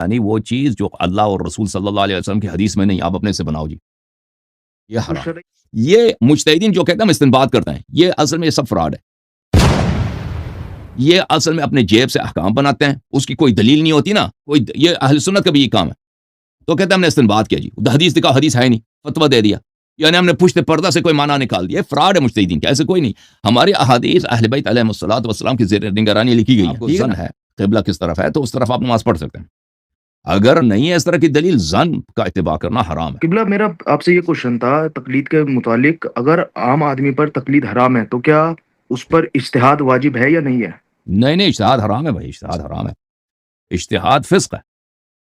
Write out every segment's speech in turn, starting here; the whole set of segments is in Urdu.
یعنی وہ چیز جو اللہ اور رسول صلی اللہ علیہ وسلم کی حدیث میں نہیں، آپ اپنے سے بناؤ جی، یہ حرام۔ یہ مجتہدین جو کہتے ہیں ہم استنباط کرتے ہیں، یہ اصل میں یہ سب فراڈ ہے۔ یہ اصل میں اپنے جیب سے احکام بناتے ہیں، اس کی کوئی دلیل نہیں ہوتی نا، کوئی یہ اہل سنت کا بھی یہ کام ہے، تو کہتے ہیں ہم نے استنباط کیا جی، حدیث دکھا، حدیث ہے نہیں، فتویٰ دے دیا، یعنی ہم نے پشت پردہ سے کوئی معنی نکال دیا۔ فراڈ ہے مجتہدین کا، ایسے کوئی نہیں۔ ہماری احادیث اہل بیت علیہم الصلوۃ والسلام کی زیر نگرانی لکھی گئی ہیں، ظن ہے قبلہ کس طرف ہے تو اس طرف آپ نماز پڑھ سکتے ہیں، اگر نہیں ہے اس طرح کی دلیل، ظن کا اتباع کرنا حرام ہے۔ قبلہ میرا آپ سے یہ کوشچن تھا تقلید کے متعلق، اگر عام آدمی پر تقلید حرام ہے تو کیا اس پر اجتہاد واجب ہے یا نہیں ہے؟ نہیں اجتہاد حرام ہے بھائی، اجتہاد حرام ہے، اجتہاد فسق ہے۔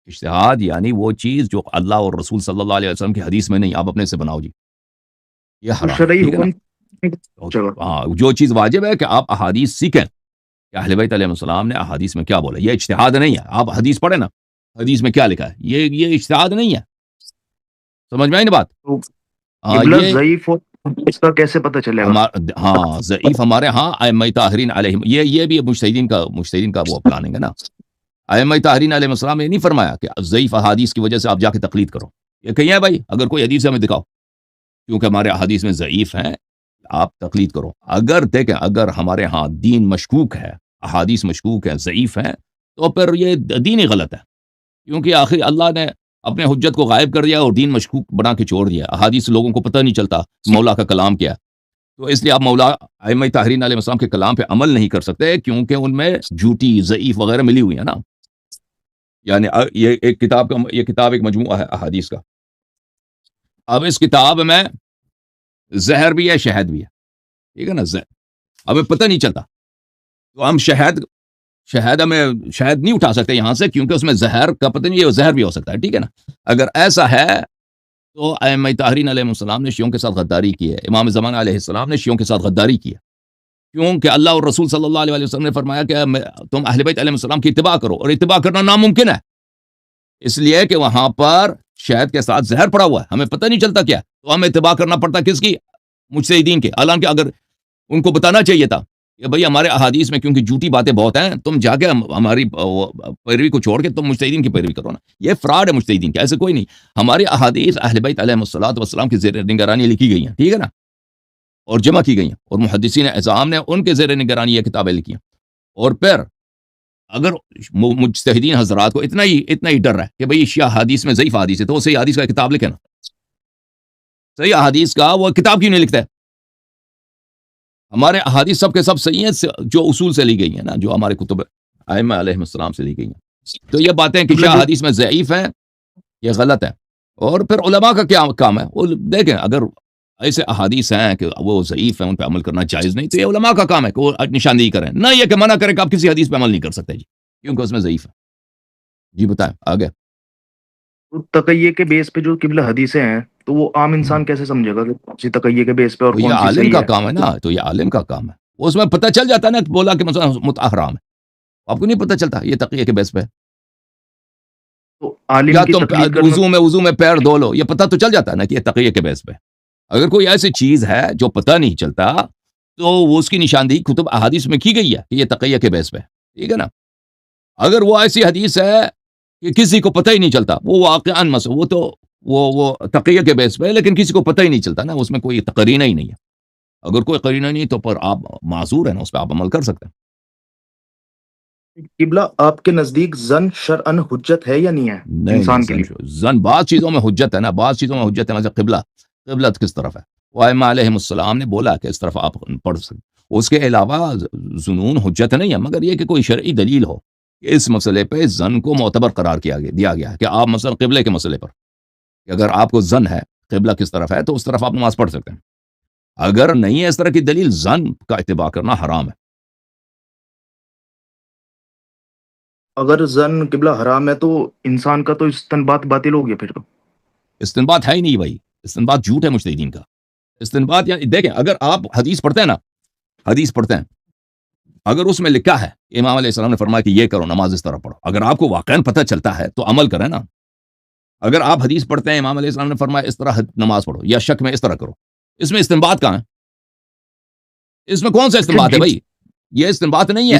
اجتہاد یعنی وہ چیز جو اللہ اور رسول صلی اللہ علیہ وسلم کی حدیث میں نہیں، آپ اپنے سے بناؤ جی، یہ حرام ہے، شرعی ٹھیک ہے نا؟ حکم ہاں، جو چیز واجب ہے کہ آپ احادیث سیکھیں کہ اہل بیت علیہ السلام نے احادیث میں کیا بولا، یہ اجتہاد نہیں ہے۔ آپ حدیث پڑھیں نا، حدیث میں کیا لکھا ہے، یہ اجتہاد نہیں ہے، سمجھ میں آئی نا بات؟ قبلہ ضعیف ہو اس کا کیسے پتہ چلے گا؟ ہاں ضعیف ہمارے ہاں ائمہ طاہرین علیہم، یہ بھی مجتہدین کا وہ پلاننگ ہے نا۔ ائمہ طاہرین علیہ السلام نے نہیں فرمایا کہ ضعیف احادیث کی وجہ سے آپ جا کے تقلید کرو، یہ کہیں ہے بھائی اگر کوئی حدیث ہمیں دکھاؤ، کیونکہ ہمارے احادیث میں ضعیف ہیں، آپ تقلید کرو۔ اگر دیکھیں اگر ہمارے ہاں دین مشکوک ہے، احادیث مشکوک ہیں، ضعیف ہیں، تو پھر یہ دین ہی غلط ہے، کیونکہ آخر اللہ نے اپنے حجت کو غائب کر دیا اور دین مشکوک بنا کے چھوڑ دیا۔ احادیث لوگوں کو پتہ نہیں چلتا مولا کا کلام کیا ہے، تو اس لیے آپ مولا ائمہ طاہرین علیہ السلام کے کلام پہ عمل نہیں کر سکتے، کیونکہ ان میں جھوٹی ضعیف وغیرہ ملی ہوئی ہے نا۔ یعنی یہ کتاب ایک مجموعہ ہے احادیث کا، اب اس کتاب میں زہر بھی ہے، شہد بھی ہے، ٹھیک ہے نا؟ ہمیں پتہ نہیں چلتا، تو ہم شہد نہیں اٹھا سکتے یہاں سے، کیونکہ اس میں زہر کا پتہ نہیں، یہ زہر بھی ہو سکتا ہے، ٹھیک ہے نا؟ اگر ایسا ہے تو ائمہ طاہرین علیہ السلام نے شیعوں کے ساتھ غداری کی ہے، امام زمانہ علیہ السلام نے شیعوں کے ساتھ غداری کی ہے، کیونکہ اللہ اور رسول صلی اللہ علیہ وسلم نے فرمایا کہ تم اہل بیت علیہ السلام کی اتباع کرو، اور اتباع کرنا ناممکن ہے، اس لیے کہ وہاں پر شہد کے ساتھ زہر پڑا ہوا ہے، ہمیں پتہ نہیں چلتا کیا، تو ہمیں اتباع کرنا پڑتا کس کی؟ مجتہدین کے۔ حالانکہ اگر ان کو بتانا چاہیے تھا کہ بھئی ہمارے احادیث میں کیونکہ جھوٹی باتیں بہت ہیں، تم جا کے ہماری پیروی کو چھوڑ کے تم مجتہدین کی پیروی کرو نا۔ یہ فراڈ ہے مجتہدین کا، ایسے کوئی نہیں۔ ہماری احادیث اہل بیت علیہم الصلوۃ والسلام کی زیر نگرانی لکھی گئی ہیں، ٹھیک ہے نا، اور جمع کی گئی ہیں، اور محدثین اعظام نے ان کے زیر نگرانی یہ کتابیں لکھی ہیں۔ اور پھر اگر مجتہدین حضرات کو اتنا ہی ڈر ہے کہ بھئی شیعہ حدیث میں ضعیف حدیث ہے، تو صحیح حدیث کا کتاب لکھے نا، صحیح حدیث کا وہ کتاب کیوں نہیں لکھتے؟ ہمارے احادیث سب کے سب صحیح ہیں، جو اصول سے لی گئی ہیں نا، جو ہمارے کتب ائمہ علیہ السلام سے لی گئی ہیں۔ تو یہ باتیں کہ شیعہ حدیث میں ضعیف ہیں، یہ غلط ہے۔ اور پھر علماء کا کیا کام ہے؟ وہ دیکھیں اگر ایسے احادیث ہیں کہ وہ ضعیف ہیں، ان پہ عمل کرنا جائز نہیں، تو یہ علماء کا کام ہے کہ وہ نشاندہی کریں، نہ یہ کہ منع کریں کہ آپ کسی حدیث پہ عمل نہیں کر سکتے جی، کیونکہ اس میں ضعیف ہے۔ جی بتائیں آگے۔ تقیہ کے بیس پہ جو قبلہ حدیثیں ہیں تو وہ عام انسان کیسے سمجھے گا کہ تقیہ کے بیس پہ اور یہ کون سی عالم صحیح کا ہے؟ کام ہے نا، تو یہ عالم کا کام ہے، اس میں پتہ چل جاتا ہے نا، بولا کہ مثلا متع حرام ہے، آپ کو نہیں پتہ چلتا یہ تقیہ کے بیس پہ، تو عالم یا کی تم تقلید کرنا وضو میں پیر دھو لو، یہ پتہ تو چل جاتا ہے نا کہ یہ تقیہ کے بیس پہ۔ اگر کوئی ایسی چیز ہے جو پتہ نہیں چلتا، تو وہ اس کی نشاندہی کتب احادیث میں کی گئی ہے کہ یہ تقیہ کے بیس پہ، ٹھیک ہے نا؟ اگر وہ ایسی حدیث ہے کہ کسی کو پتہ ہی نہیں چلتا، وہ واقعاً وہ تو وہ تقیہ کے بیس پہ، لیکن کسی کو پتہ ہی نہیں چلتا نا، اس میں کوئی قرینہ ہی نہیں ہے۔ اگر کوئی قرینہ نہیں تو پر آپ معذور ہیں نا، اس پہ آپ عمل کر سکتے ہیں۔ قبلہ آپ کے نزدیک ظن شرعن حجت ہے یا نہیں ہے انسان کے لیے؟ ظن بعض چیزوں میں حجت ہے نا، بعض چیزوں میں حجت ہے، مثلا قبلت کس طرف ہے، وہ ائمہ علیہ السلام نے بولا کہ اس طرف آپ پڑھ سکتے، اس کے علاوہ ظنون حجت نہیں ہے، مگر یہ کہ کوئی شرعی دلیل ہو کہ اس مسئلے پہ ظن کو معتبر قرار دیا گیا ہے کہ آپ مثلا قبلے کے مسئلے پر کہ اگر آپ کو ظن ہے قبلہ کس طرف ہے تو اس طرف آپ نماز پڑھ سکتے ہیں، اگر نہیں ہے اس طرح کی دلیل، ظن کا اتباع کرنا حرام ہے۔ اگر ظن قبلہ حرام ہے تو انسان کا تو استنباط باطل ہو گیا پھر تو۔ استنباط ہے ہی نہیں بھائی، استنباط جھوٹ ہے مجتہدین کا۔ استنباط یعنی دیکھیں اگر آپ حدیث پڑھتے ہیں نا، حدیث پڑھتے ہیں، اگر اس میں لکھا ہے امام علیہ السلام نے فرمایا کہ یہ کرو، نماز اس طرح پڑھو، اگر آپ کو واقعاً پتہ چلتا ہے تو عمل کریں نا۔ اگر آپ حدیث پڑھتے ہیں امام علیہ السلام نے فرمایا اس طرح نماز پڑھو، یا شک میں اس طرح کرو، اس میں استنباط کہاں ہے؟ اس میں کون سا استنباط ہے بھائی؟ یہ استنباط نہیں ہے۔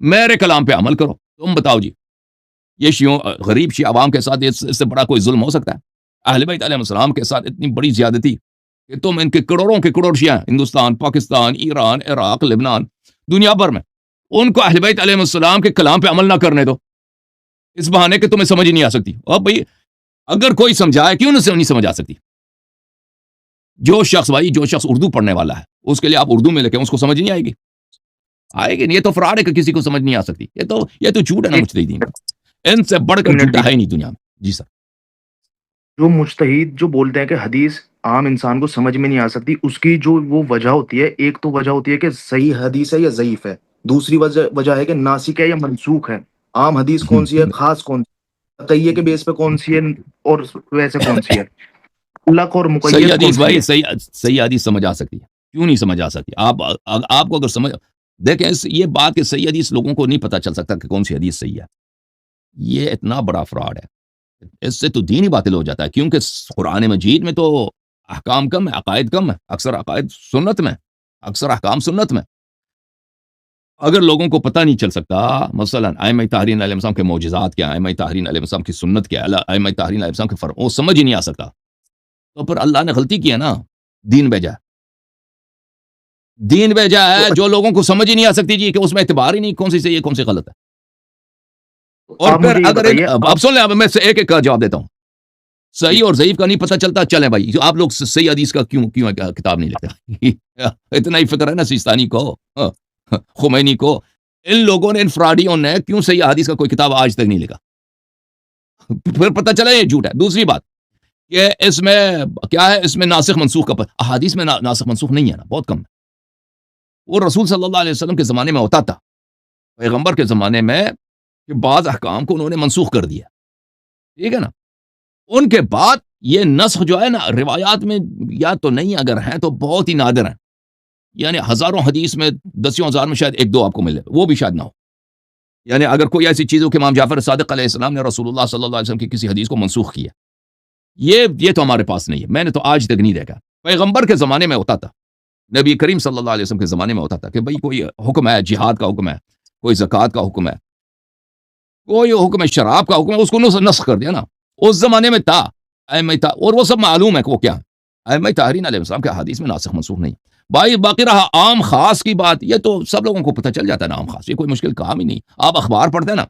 میرے کلام پہ عمل کرو. تم بتاؤ جی یہ شیعوں غریب شیعہ عوام کے ساتھ اس سے بڑا کوئی ظلم ہو سکتا ہے؟ اہل بیت علیہ السلام کے ساتھ اتنی بڑی زیادتی کہ تم ان کے کروڑوں کے کروڑ شیعہ ہیں، ہندوستان، پاکستان، ایران، عراق، لبنان، دنیا بھر میں، ان کو اہل بیت علیہ السلام کے کلام پہ عمل نہ کرنے دو اس بہانے کہ تمہیں سمجھ ہی نہیں آ سکتی. اور بھائی اگر کوئی سمجھائے کیوں نہیں سمجھ آ سکتی؟ جو شخص اردو پڑھنے والا ہے اس کے لیے آپ اردو میں لکھیں، اس کو سمجھ نہیں آئے گی. آئے گی نہیں. یہ تو فراڈ ہے کہ کسی کو سمجھ نہیں آ سکتی. یہ تو جھوٹ ہے نا ایک مجتہدین کا. ان سے بڑھ کر منٹ جھوٹا بھی ہے ہی نہیں دنیا میں. جی سر. جو مجتہد جو بولتے ہیں کہ حدیث عام انسان کو سمجھ میں نہیں آ سکتی، اس کی جو وہ وجہ ہوتی ہے، ایک تو وجہ ہوتی ہے کہ صحیح حدیث ہے یا ضعیف ہے، دوسری وجہ ہے کہ ناسخ ہے یا منسوخ ہے، عام حدیث کون سی ہے، خاص کون سی ہے، تقیہ کے بیس پہ کون سی ہے، اور ویسے کون سی ہے، مطلق اور صحیح مقید کون حدیث سی بھائی، ہے. صحیح حدیث سمجھ آ سکتی ہے. کیوں نہیں سمجھ آ سکتی؟ آپ کو اگر سمجھ دیکھیں یہ بات کہ صحیح حدیث لوگوں کو نہیں پتہ چل سکتا کہ کون سی حدیث صحیح ہے، یہ اتنا بڑا فراڈ ہے. اس سے تو دین ہی باطل ہو جاتا ہے، کیونکہ قرآن مجید میں تو احکام کم ہے، عقائد کم ہے، اکثر عقائد سنت میں، اکثر احکام سنت میں. اگر لوگوں کو پتہ نہیں چل سکتا مثلا ائمہ طاہرین علیہ السلام کے معجزات کیا ہیں، ائمہ طاہرین علیہ السلام کی سنت کیا ہے، ائمہ طاہرین علیہ السلام کے فرق وہ سمجھ ہی نہیں آ سکتا، تو پھر اللہ نے غلطی کی ہے نا. دین بھیجا تو ہے جو لوگوں کو سمجھ ہی نہیں آ سکتی جی، کہ اس میں اعتبار ہی نہیں کون سی صحیح ہے کون سی غلط ہے. اور آپ پھر مجھے یہ اگر بتائیے، اب سن لیں، اب میں سے ایک کا جواب دیتا ہوں. صحیح اور ضعیف کا نہیں پتہ چلتا، چلیں بھائی آپ لوگ صحیح حدیث کا کیوں کتاب نہیں لکھتے؟ اتنا ہی فکر ہے نا سیستانی کو، خمینی کو. ان لوگوں نے، ان فراڈیوں نے کیوں صحیح حدیث کا کوئی کتاب آج تک نہیں لکھا؟ پھر پتہ چلا یہ جھوٹ ہے. دوسری بات کہ اس میں کیا ہے، اس میں ناسخ منسوخ کا احادیث میں ناسخ منسوخ نہیں ہے نا، بہت کم ہے. وہ رسول صلی اللہ علیہ وسلم کے زمانے میں ہوتا تھا، پیغمبر کے زمانے میں، کہ بعض احکام کو انہوں نے منسوخ کر دیا، ٹھیک ہے نا. ان کے بعد یہ نسخ جو ہے نا روایات میں یا تو نہیں، اگر ہیں تو بہت ہی نادر ہیں. یعنی ہزاروں حدیث میں دسیوں ہزار میں شاید ایک دو آپ کو ملے، وہ بھی شاید نہ ہو. یعنی اگر کوئی ایسی چیز ہو کہ امام جعفر صادق علیہ السلام نے رسول اللہ صلی اللہ علیہ وسلم کی کسی حدیث کو منسوخ کیا، یہ تو ہمارے پاس نہیں ہے، میں نے تو آج تک نہیں دیکھا. پیغمبر کے زمانے میں ہوتا تھا، نبی کریم صلی اللہ علیہ وسلم کے زمانے میں ہوتا تھا کہ بھئی کوئی حکم ہے، جہاد کا حکم ہے، کوئی زکوٰۃ کا حکم ہے، کوئی حکم ہے، شراب کا حکم ہے، اس کو نسخ کر دیا نا. اس زمانے میں تھا اور وہ سب معلوم ہے کہ وہ کیا ہے. ائمہ طاہرین علیہ السلام کے حدیث میں ناسخ منسوخ نہیں. بھائی باقی رہا عام خاص کی بات، یہ تو سب لوگوں کو پتہ چل جاتا ہے نا، عام خاص یہ کوئی مشکل کام ہی نہیں. آپ اخبار پڑھتے ہیں نا،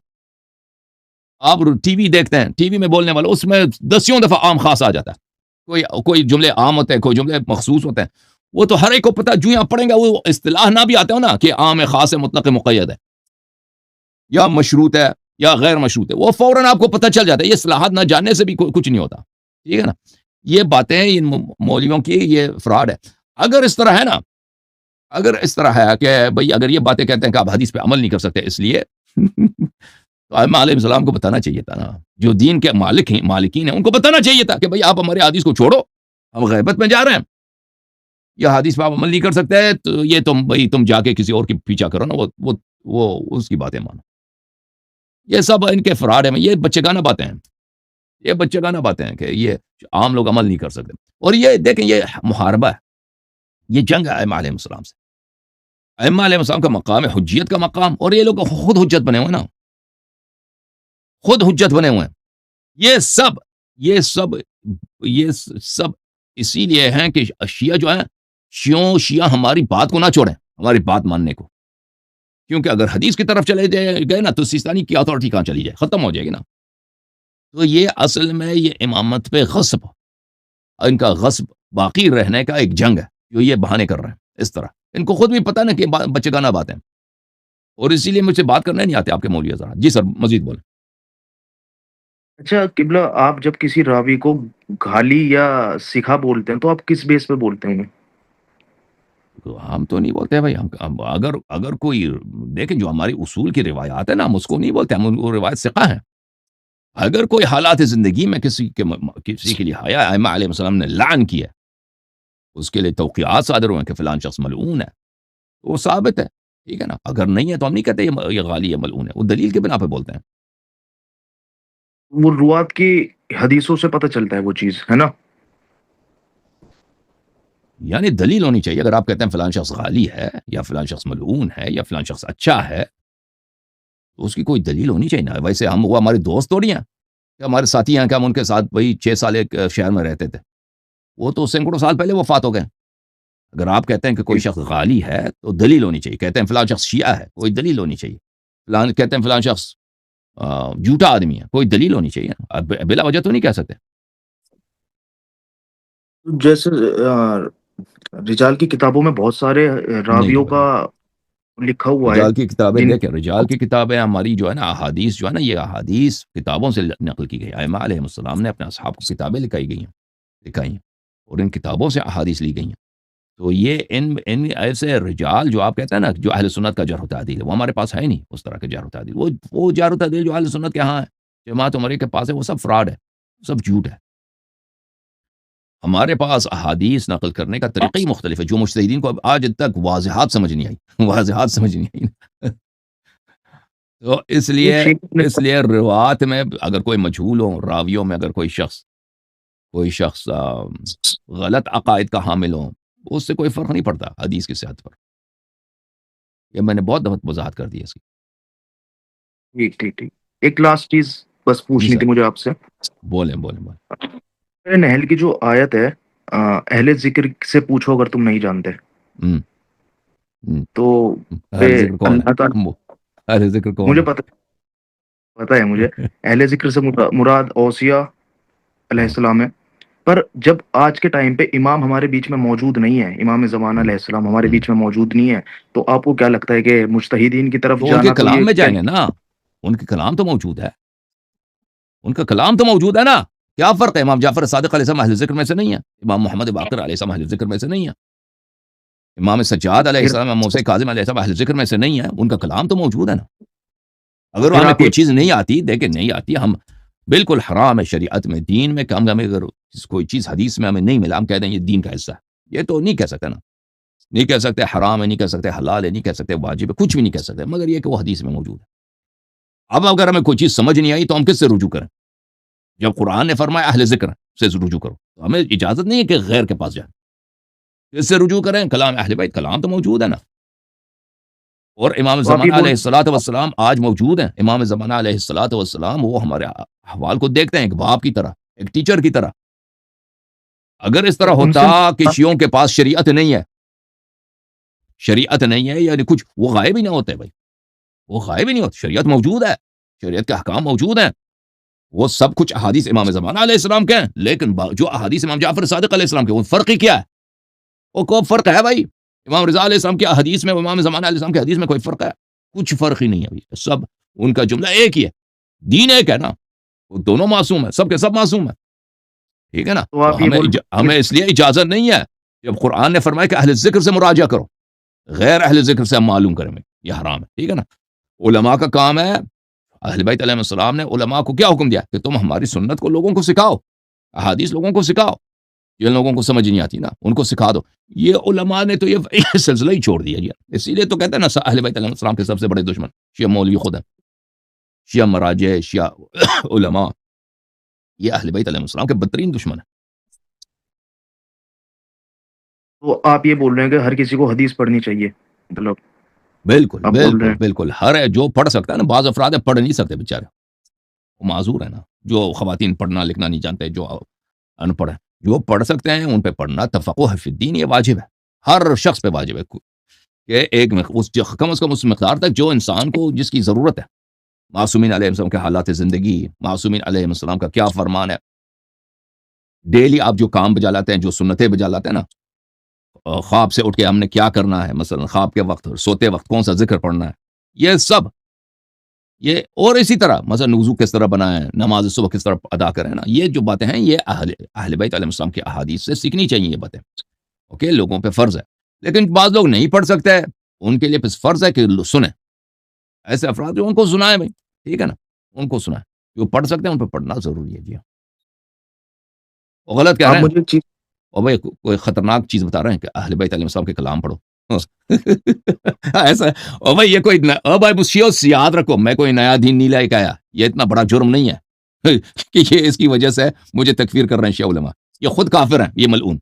آپ ٹی وی دیکھتے ہیں، ٹی وی میں بولنے والا اس میں دسیوں دفعہ عام خاص آ جاتا ہے. کوئی جملے عام ہوتے ہیں، کوئی جملے مخصوص ہوتے ہیں. وہ تو ہر ایک کو پتہ، جو آپ پڑھیں گے وہ اصطلاح نہ بھی آتے ہو نا کہ عام ہے، خاص ہے، مطلق ہے، مقید ہے، یا مشروط ہے یا غیر مشروط ہے، وہ فوراً آپ کو پتہ چل جاتا ہے. یہ اصطلاحات نہ جاننے سے بھی کچھ نہیں ہوتا، ٹھیک ہے نا. یہ باتیں ان مولویوں کی یہ فراڈ ہے. اگر اس طرح ہے نا، اگر اس طرح ہے کہ بھئی اگر یہ باتیں کہتے ہیں کہ آپ حدیث پہ عمل نہیں کر سکتے اس لیے تو ائمہ علیہ السلام کو بتانا چاہیے تھا نا، جو دین کے مالکین ہیں ان کو بتانا چاہیے تھا کہ بھئی آپ ہمارے حدیث کو چھوڑو، ہم غیبت میں جا رہے ہیں، یہ حدیث پہ آپ عمل نہیں کر سکتے، تو یہ تم جا کے کسی اور کی پیچھا کرو نا، وہ اس کی باتیں مانو. یہ سب ان کے فراڈ ہیں، یہ بچے گانا باتیں ہیں، یہ بچے گانا باتیں ہیں کہ یہ عام لوگ عمل نہیں کر سکتے. اور یہ دیکھیں، یہ محاربہ ہے، یہ جنگ ہے ائمہ علیہ السلام سے. ائمہ علیہ السلام کا مقام ہے حجیت کا مقام، اور یہ لوگ خود حجت بنے ہوئے نا، خود حجت بنے ہوئے ہیں. یہ سب اسی لیے ہیں کہ شیعہ جو ہیں، شیعہ ہماری بات کو نہ چھوڑیں، ہماری بات ماننے کو. کیونکہ اگر حدیث کی طرف چلے گئے نا تو سیستانی کی اتھارٹی کہاں چلی جائے، ختم ہو جائے گی نا. تو یہ اصل میں یہ امامت پہ غصب، ان کا غصب باقی رہنے کا ایک جنگ ہے جو یہ بہانے کر رہے ہیں. اس طرح ان کو خود بھی پتہ نا کہ بچے گانا باتیں، اور اسی لیے مجھ سے بات کرنے نہیں آتے آپ کے مولوی حضرات. جی سر، مزید بولیں. اچھا قبلہ، آپ جب کسی راوی کو گالی یا سکھا بولتے ہیں تو آپ کس بیس پہ بولتے ہیں؟ ہم تو نہیں بولتے ہیں بھائی. ہم اگر کوئی دیکھیں جو ہماری اصول کی روایات ہے نا، ہم اس کو نہیں بولتے، ہم وہ روایت ثقہ ہیں. اگر کوئی حالات زندگی میں کسی کے لیے آیا، ائمہ علیہ السلام نے لعن کیا، اس کے لیے توقیعات صادر ہوئے کہ فلان شخص ملعون ہے، تو وہ ثابت ہے، ٹھیک ہے نا. اگر نہیں ہے تو ہم نہیں کہتے یہ غالی ہے، ملعون ہے، وہ دلیل کے بنا پہ بولتے ہیں. وہ روات کی حدیثوں سے پتہ چلتا ہے وہ چیز، ہے نا. یعنی دلیل ہونی چاہیے. اگر آپ کہتے ہیں فلان شخص غالی ہے یا فلان شخص ملعون ہے یا فلان شخص اچھا ہے، تو اس کی کوئی دلیل ہونی چاہیے نا. ویسے ہم وہ ہمارے دوست تھوڑی ہیں کہ ہمارے ساتھی ہیں کہ ہم ان کے ساتھ وہی 6 سال ایک شہر میں رہتے تھے. وہ تو سینکڑوں سال پہلے وفات ہو گئے. اگر آپ کہتے ہیں کہ کوئی شخص غالی ہے تو دلیل ہونی چاہیے. کہتے ہیں فلاں شخص شیعہ ہے, کوئی دلیل ہونی چاہیے. کہتے ہیں فلاں شخص جھوٹا آدمی ہے, کوئی دلیل ہونی چاہیے. اب بلا وجہ تو نہیں کہہ سکتے. جیسے رجال کی کتابوں میں بہت سارے نہیں راویوں کا بھائی, لکھا ہوا ہے رجال کی کتابیں جن دیکھیں, رجال کی کتابیں ہماری جو ہے نا احادیث جو ہے نا, یہ احادیث کتابوں سے نقل کی گئی. ائمہ علیہ السلام نے اپنے اصحاب کو کتابیں لکھائی ہیں اور ان کتابوں سے احادیث لی گئی ہیں. تو یہ ان ایسے رجال جو آپ کہتے ہیں نا, جو اہل سنت کا جرح و تعدیل ہے, وہ ہمارے پاس ہے نہیں. اس طرح کے جرح و تعدیل, وہ جرح و تعدیل جو اہل سنت کے ہاں ہے, جماعت عمری کے پاس ہے, وہ سب فراڈ ہے, سب جھوٹ ہے. ہمارے پاس احادیث نقل کرنے کا طریقہ ہی مختلف ہے, جو مجتہدین کو اب آج تک واضحات سمجھ نہیں آئی. تو اس لیے روایت میں اگر کوئی مجہول ہو, راویوں میں اگر کوئی شخص غلط عقائد کا حامل ہو, اس سے کوئی فرق نہیں پڑتا حدیث کی صحت پر. یہ میں نے بہت دفعہ وضاحت کر دی ہے اس کی. ٹھیک. ایک لاسٹ چیز بس جی پوچھنی سر, تھی مجھے آپ سے. بولیں. نحل کی جو آیت ہے, اہل ذکر سے پوچھو اگر تم نہیں جانتے, ہم، ہم. تو اہل ذکر کون اللہ تعالیٰ, ہے؟ اہل ذکر کون مجھے ہے؟ پتہ ہے مجھے, اہل ذکر سے مراد اوصیاء علیہ السلام ہے. پر جب آج کے ٹائم پہ امام ہمارے بیچ میں موجود نہیں ہے, امام زمانہ علیہ السلام ہمارے بیچ میں موجود نہیں ہے, تو آپ کو کیا لگتا ہے کہ مجتہدین کی طرف تو ان کے جانا تو کلام یہ میں جائیں گے نا, ان کے کلام تو موجود ہے, ان کا کلام تو موجود ہے نا. کیا فرق ہے؟ امام جعفر صادق علیہ السلام اہل ذکر میں سے نہیں ہے, امام محمد باقر علیہ السلام اہل ذکر میں سے نہیں ہے, امام سجاد علیہ السلام, امام موسیٰ کاظم علیہ السلام اہل ذکر میں سے نہیں ہے. ان کا کلام تو موجود ہے نا. اگر پھر ہمیں آپ کوئی یہ چیز نہیں آتی, دیکھیں نہیں آتی, ہم بالکل حرام ہے شریعت میں, دین میں, کہ ہمیں اگر کوئی چیز حدیث میں ہمیں نہیں ملا, ہم کہہ دیں یہ دین کا حصہ ہے, یہ تو نہیں کہہ سکتے نا. نہیں کہہ سکتے حرام ہے, نہیں کہہ سکتے حلال ہے, نہیں کہہ سکتے واجب ہے, کچھ بھی نہیں کہہ سکتے, مگر یہ کہ وہ حدیث میں موجود ہے. اب اگر ہمیں کوئی چیز سمجھ نہیں آئی تو ہم کس سے رجوع کریں؟ جب قرآن نے فرمایا اہل ذکر سے رجوع کرو, تو ہمیں اجازت نہیں ہے کہ غیر کے پاس جائیں. کس سے رجوع کریں؟ کلام اہل بیت, کلام تو موجود ہے نا. اور امام تو آپ یہ زمانہ علیہ بول الصلوۃ والسلام آج موجود ہیں. امام زمانہ علیہ الصلوۃ والسلام وہ ہمارے احوال کو دیکھتے ہیں ایک باپ کی طرح, ایک ٹیچر کی طرح. اگر اس طرح ان ہوتا سے کہ شیعوں کے پاس شریعت نہیں ہے یعنی کچھ, وہ غائب ہی نہ ہوتے بھائی, وہ غائب ہی نہیں ہوتے. شریعت موجود ہے, شریعت کے احکام موجود ہیں, وہ سب کچھ احادیث امام زمانہ علیہ السلام کے ہیں. لیکن جو احادیث امام جعفر صادق علیہ السلام کے, وہ فرق ہی کیا ہے؟ وہ کوئی فرق ہے بھائی؟ امام رضا علیہ السلام کی حدیث میں, امام زمانہ علیہ السلام کی حدیث میں کوئی فرق ہے؟ کچھ فرق ہی نہیں ہے بھائی. سب ان کا جملہ ایک ہی ہے, دین ایک ہے نا. وہ دونوں معصوم ہیں, سب کے سب معصوم ہیں. ٹھیک ہے نا. تو آپ تو یہ بول ہمیں اس لیے اجازت نہیں ہے. جب قرآن نے فرمایا کہ اہل ذکر سے مراجعہ کرو, غیر اہل ذکر سے ہم معلوم کریں گے, یہ حرام ہے. ٹھیک ہے نا. علماء کا کام ہے, اہل بیت علیہ السلام نے علماء کو کیا حکم دیا کہ تم ہماری سنت کو لوگوں کو سکھاؤ, احادیث لوگوں کو سکھاؤ. جن لوگوں کو سمجھ نہیں آتی نا, ان کو سکھا دو. یہ علماء نے تو یہ سلسلہ ہی چھوڑ دیا جی. اسی لیے تو کہتے ہیں نا, اہل بیت علیہ السلام کے سب سے بڑے دشمن شیعہ مولوی خود ہیں, شیعہ مراجع, شیعہ علماء, یہ اہل بیت علیہ السلام کے بدترین دشمن ہیں. تو آپ یہ بول رہے ہیں کہ ہر کسی کو حدیث پڑھنی چاہیے, مطلب بالکل آپ بول رہے بالکل ہیں. بالکل. ہر جو پڑھ سکتا ہے نا, بعض افراد پڑھ نہیں سکتے بیچارے, وہ معذور ہے نا. جو خواتین پڑھنا لکھنا نہیں جانتے, جو ان پڑھ ہیں, جو پڑھ سکتے ہیں ان پہ پڑھنا تفقہ فی الدین یہ واجب ہے, ہر شخص پہ واجب ہے کہ ایک کم از کم اس مقدار تک جو انسان کو جس کی ضرورت ہے. معصومین علیہ السلام کے حالات زندگی, معصومین علیہ السلام کا کیا فرمان ہے, ڈیلی آپ جو کام بجا لاتے ہیں, جو سنتیں بجا لاتے ہیں نا, خواب سے اٹھ کے ہم نے کیا کرنا ہے, مثلا خواب کے وقت, سوتے وقت کون سا ذکر پڑھنا ہے, یہ سب, یہ اور اسی طرح مثلا وضو کس طرح بنائیں, نماز صبح کس طرح ادا کریں نا, یہ جو باتیں ہیں یہ اہل بیت علیہ السلام کی احادیث سے سیکھنی چاہیے یہ باتیں. اوکے, لوگوں پہ فرض ہے. لیکن بعض لوگ نہیں پڑھ سکتے, ان کے لیے فرض ہے کہ سنیں. ایسے افراد جو ان کو سنائیں بھائی, ٹھیک ہے نا, ان کو سنائیں. جو پڑھ سکتے ہیں ان پہ پڑھنا ضروری ہے. جی ہاں, وہ غلط کہہ آپ رہے ہیں. مجھے ایک چیز, اور بھائی کوئی خطرناک چیز بتا رہے ہیں کہ اہل بیت علیہ السلام کے کلام پڑھو. ایسا, اور بھائی یہ کوئی بھائی شیعہ یاد رکھو, میں کوئی نیا دین نہیں لے کے آیا, یہ اتنا بڑا جرم نہیں ہے کہ یہ اس کی وجہ سے مجھے تکفیر کر رہے ہیں شیعہ علماء. یہ خود کافر ہیں, یہ ملعون.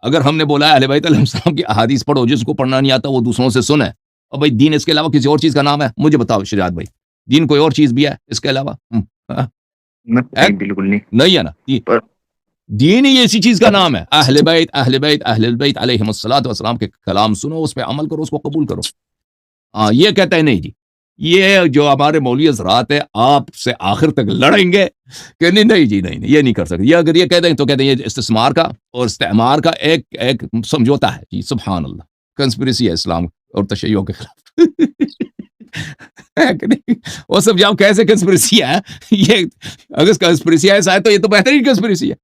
اگر ہم نے بولا اہل بیت علیہ السلام کی احادیث پڑھو, جس کو پڑھنا نہیں آتا وہ دوسروں سے سنے, اور بھائی دین اس کے علاوہ کسی اور چیز کا نام ہے؟ مجھے بتاؤ شریعت بھائی, دین کوئی اور چیز بھی ہے اس کے علاوہ؟ ہاں، نہیں بالکل نہیں. نہیں ہے نا. پر دین ہی اسی چیز کا نام ہے. اہل بیت اہل البیت علیہم الصلوۃ والسلام کے کلام سنو، اس پہ عمل کرو، اس کو قبول کرو. ہاں یہ کہتا ہے نہیں جی، یہ جو ہمارے مولوی حضرات ہیں آپ سے آخر تک لڑیں گے کہ نہیں نہیں جی نہیں یہ نہیں کر سکتے. یہ اگر یہ کہتے ہیں تو کہتے ہیں یہ استثمار کا اور استعمار کا ایک سمجھوتا ہے جی. سبحان اللہ، کنسپریسی ہے اسلام اور تشیع کے خلاف. ہے کہ نہیں؟ وہ سمجھاؤ کیسے کنسپریسی ہے یہ. اگر کنسپریسی ایسا ہے تو یہ تو بہترین کنسپریسی ہے.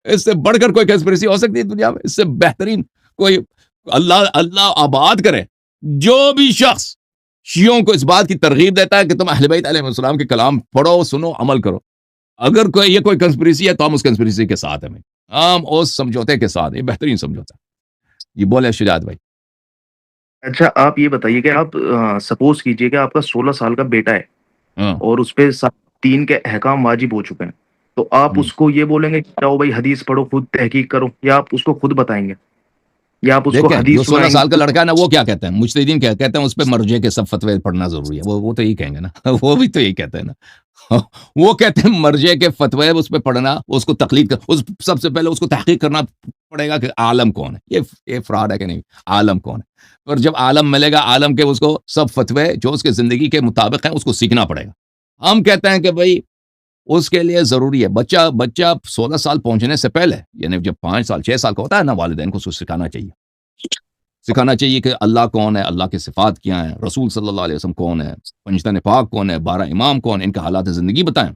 اس سے بڑھ کر کوئی کنسپریسی ہو سکتی ہے دنیا میں؟ اس سے بہترین کوئی اللہ آباد کرے جو بھی شخص شیعوں کو اس بات کی ترغیب دیتا ہے کہ تم اہل بیت علیہ السلام کے کلام پڑھو، سنو، عمل کرو. اگر یہ کوئی کنسپریسی ہے تو ہم اس کنسپریسی کے ساتھ ہیں، ہم اس سمجھوتے کے ساتھ. یہ بہترین سمجھوتا ہے. یہ بولے شجاعت بھائی. اچھا آپ یہ بتائیے کہ آپ سپوز کیجئے کہ آپ کا 16 سال کا بیٹا ہے ہاں اور اس پہ دین کے احکام واجب ہو چکے ہیں، تو آپ اس کو یہ بولیں گے کہ جاؤ بھائی حدیث پڑھو، خود تحقیق کرو، یا آپ اس کو خود بتائیں گے، یا آپ اس کو دیکھیں جو حدیث 16 سنائیں سال کا گے؟ لڑکا ہے نا، وہ کیا کہتے ہیں؟ مجتہدین کیا کہتے ہیں اس پہ مرجع کے سب فتوے پڑھنا ضروری ہے. وہ تو یہی کہیں گے نا. وہ بھی تو یہی کہتے ہیں نا. وہ کہتے ہیں مرجع کے فتوے اس پہ پڑھنا، اس کو تقلید کر، سب سے پہلے اس کو تحقیق کرنا پڑے گا کہ عالم کون ہے. یہ فراڈ ہے کہ نہیں؟ عالم کون ہے؟ اور جب عالم ملے گا، عالم کے اس کو سب فتوے جو اس کے زندگی کے مطابق ہیں اس کو سیکھنا پڑے گا. ہم کہتے ہیں کہ بھائی اس کے لیے ضروری ہے بچہ 16 سال پہنچنے سے پہلے، یعنی جب 5 سال 6 سال کا ہوتا ہے نا، والدین کو اس کو سکھانا چاہیے کہ اللہ کون ہے، اللہ کے صفات کیا ہیں، رسول صلی اللہ علیہ وسلم کون ہے، پنجتن پاک کون ہے، 12 امام کون ہے، ان کا حالات زندگی بتائیں،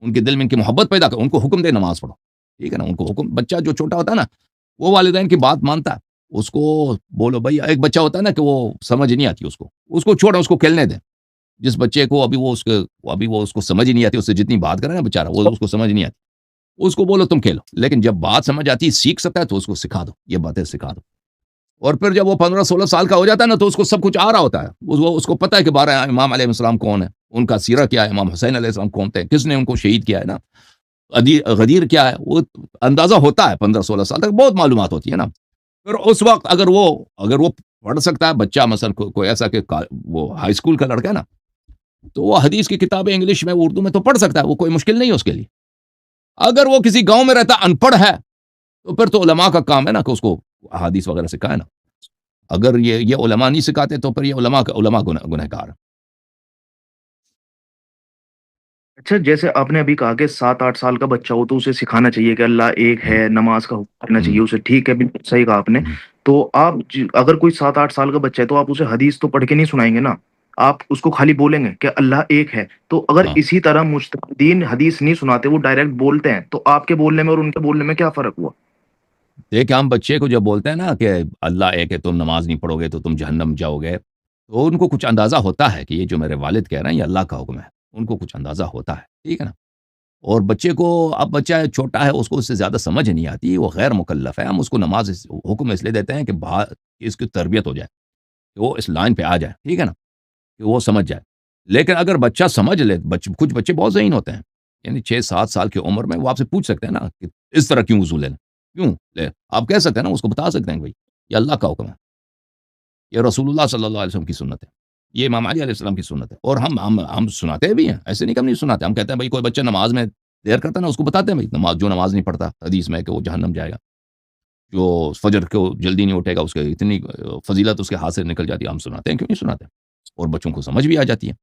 ان کے دل میں ان کی محبت پیدا کریں، ان کو حکم دے نماز پڑھو. ٹھیک ہے نا؟ ان کو حکم. بچہ جو چھوٹا ہوتا ہے نا وہ والدین کی بات مانتا ہے. اس کو بولو بھائی، ایک بچہ ہوتا ہے نا کہ وہ سمجھ نہیں آتی اس کو چھوڑیں، اس کو کھیلنے دیں. جس بچے کو ابھی وہ اس کو سمجھ ہی نہیں آتی، اس سے جتنی بات کرے نا بیچارہ، وہ اس کو سمجھ نہیں آتی، اس کو بولو تم کھیلو. لیکن جب بات سمجھ آتی، سیکھ سکتا ہے تو اس کو سکھا دو، یہ باتیں سکھا دو. اور پھر جب وہ 15-16 سال کا ہو جاتا ہے نا تو اس کو سب کچھ آ رہا ہوتا ہے. اس کو پتہ ہے کہ 12 امام علیہ السلام کون ہے، ان کا سیرہ کیا ہے، امام حسین علیہ السلام کون تھے، کس نے ان کو شہید کیا ہے نا، غدیر کیا ہے، وہ اندازہ ہوتا ہے. 15-16 سال تک بہت معلومات ہوتی ہے نا. پھر اس وقت اگر وہ پڑھ سکتا ہے بچہ، مثلا کوئی ایسا کہ وہ ہائی اسکول کا لڑکا ہے نا، تو وہ حدیث کی کتابیں انگلش میں اردو میں تو پڑھ سکتا ہے، وہ کوئی مشکل نہیں ہے اس کے لیے. اگر وہ کسی گاؤں میں رہتا ان پڑھ ہے تو پھر تو علماء کا کام ہے نا کہ اس کو حدیث وغیرہ سکھائے نا. اگر یہ علماء نہیں سکھاتے تو پھر یہ علماء گنہگار. اچھا جیسے آپ نے ابھی کہا کہ 7-8 سال کا بچہ ہو تو اسے سکھانا چاہیے کہ اللہ ایک ہے، نماز کا حکم کرنا چاہیے اسے، ٹھیک ہے بالکل صحیح کہا آپ نے. تو آپ اگر کوئی 7-8 سال کا بچہ ہے تو آپ اسے حدیث تو پڑھ کے نہیں سنائیں گے نا، آپ اس کو خالی بولیں گے کہ اللہ ایک ہے. تو اگر ہاں اسی طرح مجتہدین حدیث نہیں سناتے، وہ ڈائریکٹ بولتے ہیں، تو آپ کے بولنے میں اور ان کے بولنے میں کیا فرق ہوا؟ دیکھ ہم بچے کو جب بولتے ہیں نا کہ اللہ ایک ہے، تم نماز نہیں پڑھو گے تو تم جہنم جاؤ گے، تو ان کو کچھ اندازہ ہوتا ہے کہ یہ جو میرے والد کہہ رہے ہیں یہ اللہ کا حکم ہے. ان کو کچھ اندازہ ہوتا ہے. ٹھیک ہے نا؟ اور بچے کو، اب بچہ چھوٹا ہے، اس کو اس سے زیادہ سمجھ نہیں آتی، وہ غیر مکلف ہے. ہم اس کو نماز حکم اس لیے دیتے ہیں کہ اس کی تربیت ہو جائے، کہ وہ اس لائن پہ آ جائے. ٹھیک ہے نا؟ کہ وہ سمجھ جائے. لیکن اگر بچہ سمجھ لے، کچھ بچے بہت ذہین ہوتے ہیں، یعنی 6-7 سال کی عمر میں وہ آپ سے پوچھ سکتے ہیں نا کہ اس طرح کیوں وضو لینا، کیوں لے. آپ کہہ سکتے ہیں نا، اس کو بتا سکتے ہیں کہ بھائی یہ اللہ کا حکم ہے، یہ رسول اللہ صلی اللہ علیہ وسلم کی سنت ہے، یہ امام علی علیہ السلام کی سنت ہے. اور ہم سناتے بھی ہیں، ایسے نہیں کہ ہم نہیں سناتے. ہم کہتے ہیں بھائی کوئی بچہ نماز میں دیر کرتا ہے نا، اس کو بتاتے ہیں بھائی جو نماز نہیں پڑھتا حدیث میں کہ وہ جہنم جائے گا، جو فجر کو جلدی نہیں اٹھے گا اس کے اتنی فضیلت اس کے ہاتھ سے نکل جاتی ہے. ہم سناتے ہیں، کیوں نہیں سناتے؟ اور بچوں کو سمجھ بھی آ جاتی ہے.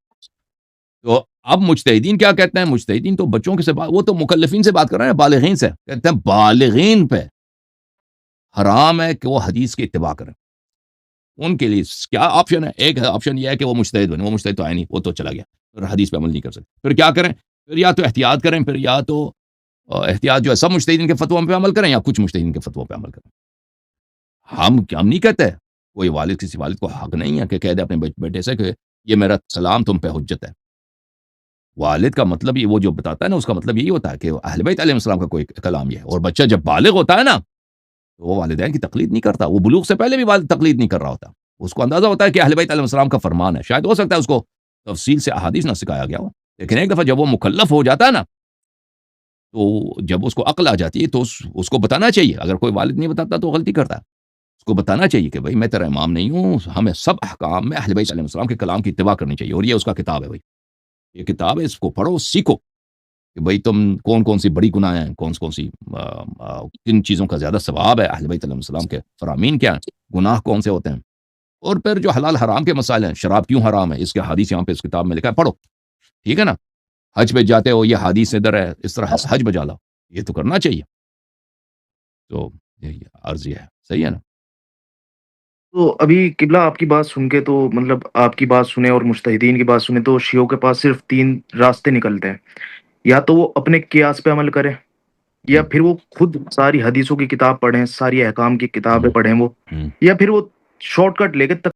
تو اب مجتہدین کیا کہتے ہیں؟ مجتہدین تو بچوں کے سے وہ تو مکلفین سے بات کر رہے ہیں، بالغین سے. کہتے ہیں بالغین پہ حرام ہے کہ وہ حدیث کی اتباع کریں. ان کے لیے کیا آپشن ہے؟ ایک آپشن یہ ہے کہ وہ مجتہد بنے، وہ مجتہد تو ہے نہیں، وہ تو چلا گیا، پھر حدیث پہ عمل نہیں کر سکتے. پھر کیا کریں؟ پھر یا تو احتیاط کریں، پھر یا تو احتیاط جو ہے سب مجتہدین کے فتووں پہ عمل کریں یا کچھ مجتہدین کے فتووں پہ عمل کریں. ہم نہیں کہتے کوئی والد کسی والد کو حق نہیں ہے کہ کہہ دے اپنے بیٹے سے کہ یہ میرا کلام تم پہ حجت ہے. والد کا مطلب یہ، وہ جو بتاتا ہے نا، اس کا مطلب یہی ہوتا ہے کہ اہل بیت علیہ السلام کا کوئی کلام یہ ہے. اور بچہ جب بالغ ہوتا ہے نا تو وہ والدین کی تقلید نہیں کرتا. وہ بلوغ سے پہلے بھی والد تقلید نہیں کر رہا ہوتا. اس کو اندازہ ہوتا ہے کہ اہل بیت علیہ السلام کا فرمان ہے. شاید ہو سکتا ہے اس کو تفصیل سے احادیث نہ سکھایا گیا ہو، لیکن ایک دفعہ جب وہ مکلف ہو جاتا ہے نا، تو جب اس کو عقل آ جاتی ہے تو اس کو بتانا چاہیے. اگر کوئی والد نہیں بتاتا تو غلطی کرتا ہے. اس کو بتانا چاہیے کہ بھائی میں تیرا امام نہیں ہوں، ہمیں سب احکام میں اہل بیت علیہ السلام کے کلام کی اتباع کرنی چاہیے، اور یہ اس کا کتاب ہے بھائی. یہ کتاب ہے، اس کو پڑھو، سیکھو کہ بھئی تم کون کون سی بڑی گناہ ہیں، کون سی کن چیزوں کا زیادہ ثواب ہے، اہل بیت علیہ السلام کے فرامین کیا ہیں، گناہ کون سے ہوتے ہیں، اور پھر جو حلال حرام کے مسائل ہیں، شراب کیوں حرام ہے، اس کے حدیث یہاں پہ اس کتاب میں لکھا ہے، پڑھو، ٹھیک ہے نا؟ حج پہ جاتے ہو، یہ حدیث ادھر ہے، اس طرح حج بجا لاؤ، یہ تو کرنا چاہیے. تو یہی عرض یہ ہے، صحیح ہے نا؟ تو ابھی قبلہ آپ کی بات سن کے تو مطلب آپ کی بات سنے اور مجتہدین کی بات سنے تو شیعوں کے پاس صرف 3 راستے نکلتے ہیں. یا تو وہ اپنے قیاس پہ عمل کرے، یا ہم، پھر وہ خود ساری حدیثوں کی کتاب پڑھیں، ساری احکام کی کتابیں ہم، پڑھیں وہ، ہم. یا پھر وہ شارٹ کٹ لے کے